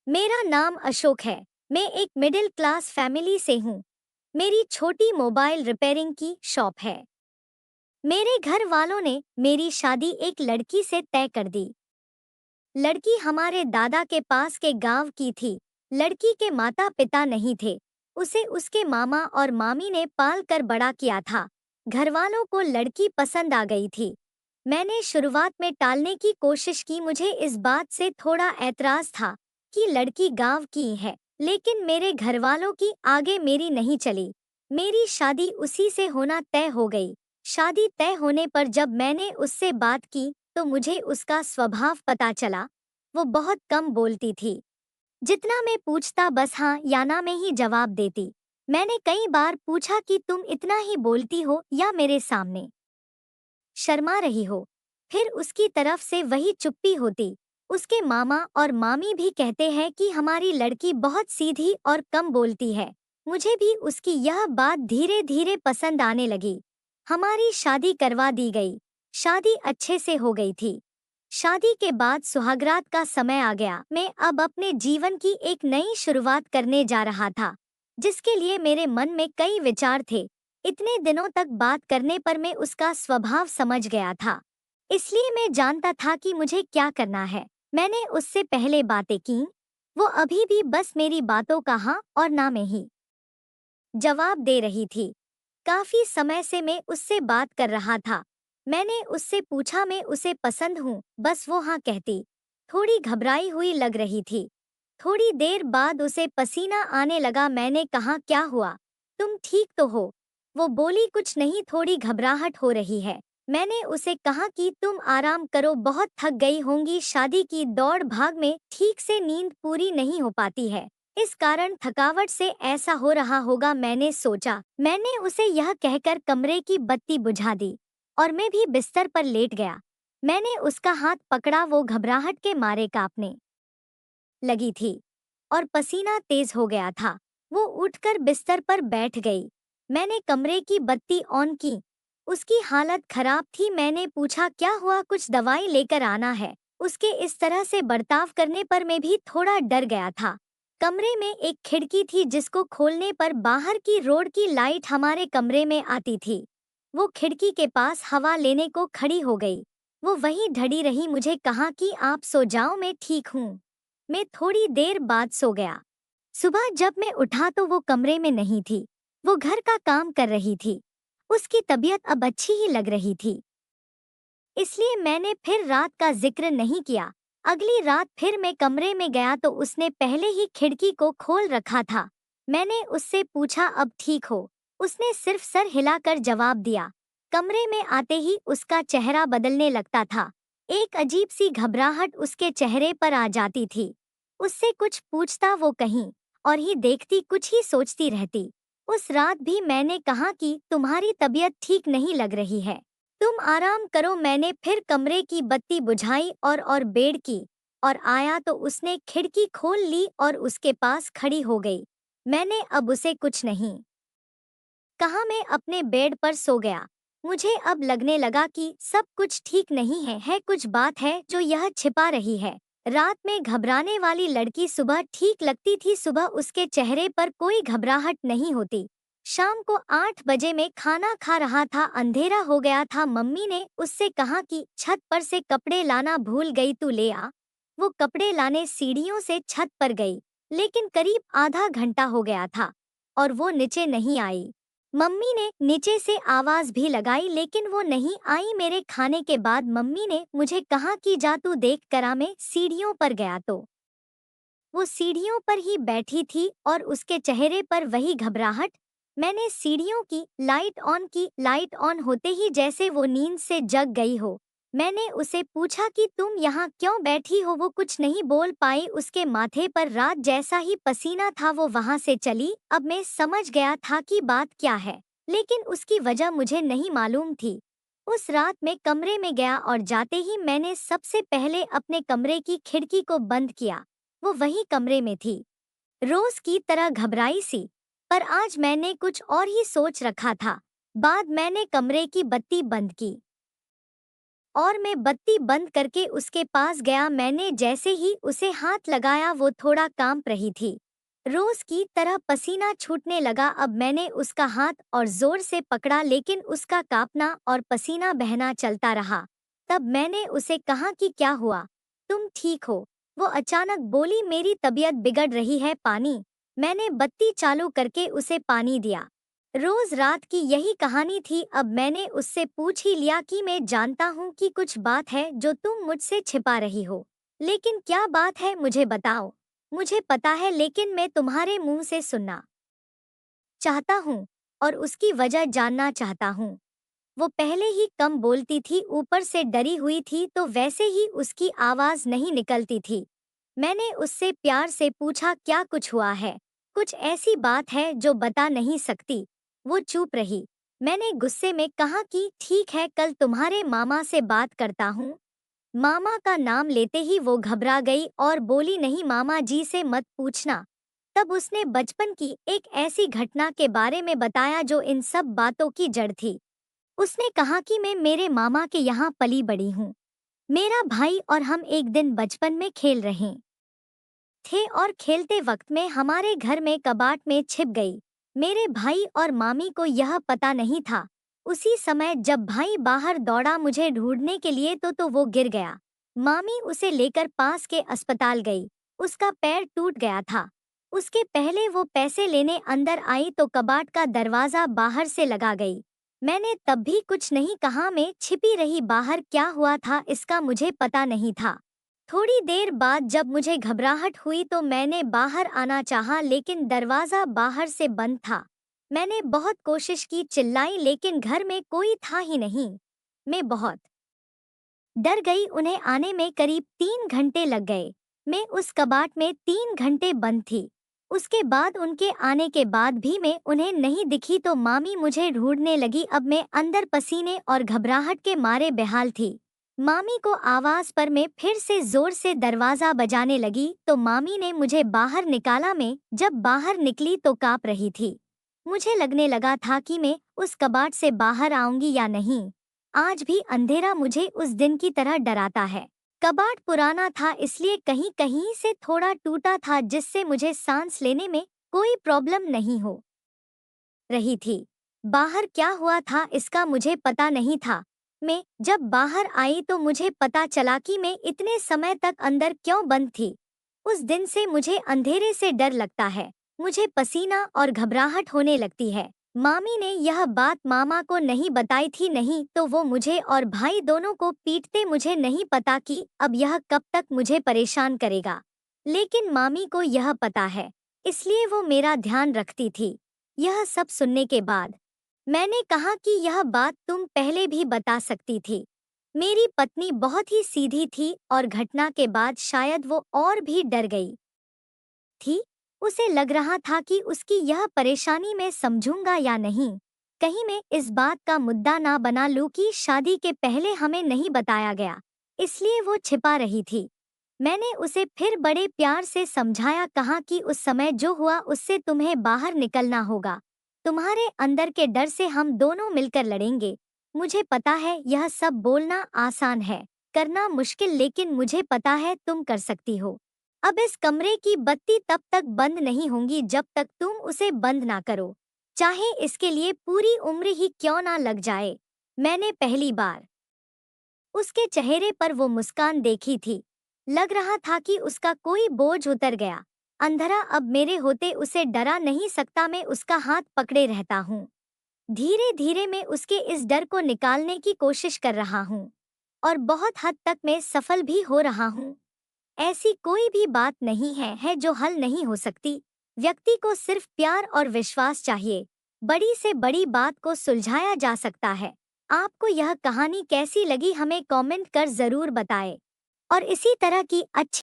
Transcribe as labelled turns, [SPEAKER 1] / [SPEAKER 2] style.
[SPEAKER 1] मेरा नाम अशोक है। मैं एक मिडिल क्लास फैमिली से हूँ। मेरी छोटी मोबाइल रिपेयरिंग की शॉप है। मेरे घर वालों ने मेरी शादी एक लड़की से तय कर दी। लड़की हमारे दादा के पास के गांव की थी। लड़की के माता पिता नहीं थे। उसे उसके मामा और मामी ने पाल कर बड़ा किया था। घर वालों को लड़की पसंद आ गई थी। मैंने शुरुआत में टालने की कोशिश की। मुझे इस बात से थोड़ा ऐतराज था कि लड़की गांव की है, लेकिन मेरे घर वालों की आगे मेरी नहीं चली। मेरी शादी उसी से होना तय हो गई। शादी तय होने पर जब मैंने उससे बात की तो मुझे उसका स्वभाव पता चला। वो बहुत कम बोलती थी। जितना मैं पूछता बस हाँ या ना में ही जवाब देती। मैंने कई बार पूछा कि तुम इतना ही बोलती हो या मेरे सामने शर्मा रही हो। फिर उसकी तरफ से वही चुप्पी होती। उसके मामा और मामी भी कहते हैं कि हमारी लड़की बहुत सीधी और कम बोलती है। मुझे भी उसकी यह बात धीरे धीरे पसंद आने लगी। हमारी शादी करवा दी गई। शादी अच्छे से हो गई थी। शादी के बाद सुहागरात का समय आ गया। मैं अब अपने जीवन की एक नई शुरुआत करने जा रहा था, जिसके लिए मेरे मन में कई विचार थे। इतने दिनों तक बात करने पर मैं उसका स्वभाव समझ गया था, इसलिए मैं जानता था कि मुझे क्या करना है। मैंने उससे पहले बातें की। वो अभी भी बस मेरी बातों का हाँ और ना में ही जवाब दे रही थी। काफी समय से मैं उससे बात कर रहा था। मैंने उससे पूछा मैं उसे पसंद हूँ, बस वो हाँ कहती। थोड़ी घबराई हुई लग रही थी। थोड़ी देर बाद उसे पसीना आने लगा। मैंने कहा क्या हुआ, तुम ठीक तो हो? वो बोली कुछ नहीं, थोड़ी घबराहट हो रही है। मैंने उसे कहा कि तुम आराम करो, बहुत थक गई होंगी। शादी की दौड़ भाग में ठीक से नींद पूरी नहीं हो पाती है, इस कारण थकावट से ऐसा हो रहा होगा। मैंने सोचा। मैंने उसे यह कहकर कमरे की बत्ती बुझा दी और मैं भी बिस्तर पर लेट गया। मैंने उसका हाथ पकड़ा। वो घबराहट के मारे कांपने लगी थी और पसीना तेज हो गया था। वो उठकर बिस्तर पर बैठ गई। मैंने कमरे की बत्ती ऑन की। उसकी हालत खराब थी। मैंने पूछा क्या हुआ, कुछ दवाई लेकर आना है। उसके इस तरह से बर्ताव करने पर मैं भी थोड़ा डर गया था। कमरे में एक खिड़की थी जिसको खोलने पर बाहर की रोड की लाइट हमारे कमरे में आती थी। वो खिड़की के पास हवा लेने को खड़ी हो गई। वो वहीं ढड़ी रही। मुझे कहा कि आप सो जाओ, मैं ठीक हूँ। मैं थोड़ी देर बाद सो गया। सुबह जब मैं उठा तो वो कमरे में नहीं थी। वो घर का काम कर रही थी। उसकी तबीयत अब अच्छी ही लग रही थी, इसलिए मैंने फिर रात का जिक्र नहीं किया। अगली रात फिर मैं कमरे में गया तो उसने पहले ही खिड़की को खोल रखा था। मैंने उससे पूछा अब ठीक हो? उसने सिर्फ सर हिलाकर जवाब दिया। कमरे में आते ही उसका चेहरा बदलने लगता था। एक अजीब सी घबराहट उसके चेहरे पर आ जाती थी। उससे कुछ पूछता वो कहीं और ही देखती, कुछ ही सोचती रहती। उस रात भी मैंने कहा कि तुम्हारी तबीयत ठीक नहीं लग रही है, तुम आराम करो। मैंने फिर कमरे की बत्ती बुझाई और बेड की और आया तो उसने खिड़की खोल ली और उसके पास खड़ी हो गई। मैंने अब उसे कुछ नहीं कहा। मैं अपने बेड पर सो गया। मुझे अब लगने लगा कि सब कुछ ठीक नहीं है कुछ बात है जो यह छिपा रही है। रात में घबराने वाली लड़की सुबह ठीक लगती थी। सुबह उसके चेहरे पर कोई घबराहट नहीं होती। शाम को 8 बजे में खाना खा रहा था, अंधेरा हो गया था। मम्मी ने उससे कहा कि छत पर से कपड़े लाना भूल गई, तू ले आ। वो कपड़े लाने सीढ़ियों से छत पर गई, लेकिन करीब आधा घंटा हो गया था और वो नीचे नहीं आई। मम्मी ने नीचे से आवाज भी लगाई, लेकिन वो नहीं आई। मेरे खाने के बाद मम्मी ने मुझे कहा कि जा तू देख कर आ। मैं सीढ़ियों पर गया तो वो सीढ़ियों पर ही बैठी थी और उसके चेहरे पर वही घबराहट। मैंने सीढ़ियों की लाइट ऑन की। लाइट ऑन होते ही जैसे वो नींद से जग गई हो। मैंने उसे पूछा कि तुम यहाँ क्यों बैठी हो? वो कुछ नहीं बोल पाई। उसके माथे पर रात जैसा ही पसीना था। वो वहां से चली। अब मैं समझ गया था कि बात क्या है, लेकिन उसकी वजह मुझे नहीं मालूम थी। उस रात मैं कमरे में गया और जाते ही मैंने सबसे पहले अपने कमरे की खिड़की को बंद किया। वो वही कमरे में थी, रोज की तरह घबराई सी। पर आज मैंने कुछ और ही सोच रखा था। बाद मैंने कमरे की बत्ती बंद की। और मैं बत्ती बंद करके उसके पास गया। मैंने जैसे ही उसे हाथ लगाया वो थोड़ा कांप रही थी। रोज की तरह पसीना छूटने लगा। अब मैंने उसका हाथ और जोर से पकड़ा लेकिन उसका कांपना और पसीना बहना चलता रहा। तब मैंने उसे कहा कि क्या हुआ, तुम ठीक हो? वो अचानक बोली, मेरी तबीयत बिगड़ रही है, पानी। मैंने बत्ती चालू करके उसे पानी दिया। रोज रात की यही कहानी थी। अब मैंने उससे पूछ ही लिया कि मैं जानता हूँ कि कुछ बात है जो तुम मुझसे छिपा रही हो, लेकिन क्या बात है मुझे बताओ। मुझे पता है लेकिन मैं तुम्हारे मुंह से सुनना चाहता हूँ और उसकी वजह जानना चाहता हूँ। वो पहले ही कम बोलती थी, ऊपर से डरी हुई थी तो वैसे ही उसकी आवाज नहीं निकलती थी। मैंने उससे प्यार से पूछा, क्या कुछ हुआ है? कुछ ऐसी बात है जो बता नहीं सकती? वो चुप रही। मैंने गुस्से में कहा कि ठीक है, कल तुम्हारे मामा से बात करता हूँ। मामा का नाम लेते ही वो घबरा गई और बोली, नहीं, मामा जी से मत पूछना। तब उसने बचपन की एक ऐसी घटना के बारे में बताया जो इन सब बातों की जड़ थी। उसने कहा कि मैं मेरे मामा के यहाँ पली बड़ी हूँ। मेरा भाई और हम एक दिन बचपन में खेल रहे थे और खेलते वक्त में हमारे घर में कबाट में छिप गई। मेरे भाई और मामी को यह पता नहीं था। उसी समय जब भाई बाहर दौड़ा मुझे ढूंढने के लिए तो वो गिर गया। मामी उसे लेकर पास के अस्पताल गई। उसका पैर टूट गया था। उसके पहले वो पैसे लेने अंदर आई तो कबाट का दरवाजा बाहर से लगा गई। मैंने तब भी कुछ नहीं कहा, मैं छिपी रही। बाहर क्या हुआ था इसका मुझे पता नहीं था। थोड़ी देर बाद जब मुझे घबराहट हुई तो मैंने बाहर आना चाहा लेकिन दरवाजा बाहर से बंद था। मैंने बहुत कोशिश की, चिल्लाई, लेकिन घर में कोई था ही नहीं। मैं बहुत डर गई। उन्हें आने में करीब 3 घंटे लग गए। मैं उस कबाट में 3 घंटे बंद थी। उसके बाद उनके आने के बाद भी मैं उन्हें नहीं दिखी तो मामी मुझे ढूंढने लगी। अब मैं अंदर पसीने और घबराहट के मारे बेहाल थी। मामी को आवाज पर मैं फिर से जोर से दरवाजा बजाने लगी तो मामी ने मुझे बाहर निकाला। मैं जब बाहर निकली तो कांप रही थी। मुझे लगने लगा था कि मैं उस कबाट से बाहर आऊंगी या नहीं। आज भी अंधेरा मुझे उस दिन की तरह डराता है। कबाट पुराना था इसलिए कहीं कहीं से थोड़ा टूटा था जिससे मुझे सांस लेने में कोई प्रॉब्लम नहीं हो रही थी। बाहर क्या हुआ था इसका मुझे पता नहीं था। मैं जब बाहर आई तो मुझे पता चला कि मैं इतने समय तक अंदर क्यों बंद थी। उस दिन से मुझे अंधेरे से डर लगता है। मुझे पसीना और घबराहट होने लगती है। मामी ने यह बात मामा को नहीं बताई थी, नहीं तो वो मुझे और भाई दोनों को पीटते। मुझे नहीं पता कि अब यह कब तक मुझे परेशान करेगा, लेकिन मामी को यह पता है, इसलिए वो मेरा ध्यान रखती थी। यह सब सुनने के बाद मैंने कहा कि यह बात तुम पहले भी बता सकती थी। मेरी पत्नी बहुत ही सीधी थी और घटना के बाद शायद वो और भी डर गई थी। उसे लग रहा था कि उसकी यह परेशानी मैं समझूंगा या नहीं। कहीं मैं इस बात का मुद्दा ना बना लूं कि शादी के पहले हमें नहीं बताया गया, इसलिए वो छिपा रही थी। मैंने उसे फिर बड़े प्यार से समझाया, कहा कि उस समय जो हुआ उससे तुम्हें बाहर निकलना होगा। तुम्हारे अंदर के डर से हम दोनों मिलकर लड़ेंगे। मुझे पता है यह सब बोलना आसान है, करना मुश्किल, लेकिन मुझे पता है तुम कर सकती हो। अब इस कमरे की बत्ती तब तक बंद नहीं होंगी जब तक तुम उसे बंद ना करो, चाहे इसके लिए पूरी उम्र ही क्यों ना लग जाए। मैंने पहली बार उसके चेहरे पर वो मुस्कान देखी थी। लग रहा था कि उसका कोई बोझ उतर गया। अंधरा अब मेरे होते उसे डरा नहीं सकता। मैं उसका हाथ पकड़े रहता हूँ। धीरे धीरे मैं उसके इस डर को निकालने की कोशिश कर रहा हूँ और बहुत हद तक मैं सफल भी हो रहा हूँ। ऐसी कोई भी बात नहीं है जो हल नहीं हो सकती। व्यक्ति को सिर्फ प्यार और विश्वास चाहिए। बड़ी से बड़ी बात को सुलझाया जा सकता है। आपको यह कहानी कैसी लगी हमें कमेंट कर जरूर बताएं और इसी तरह की अच्छी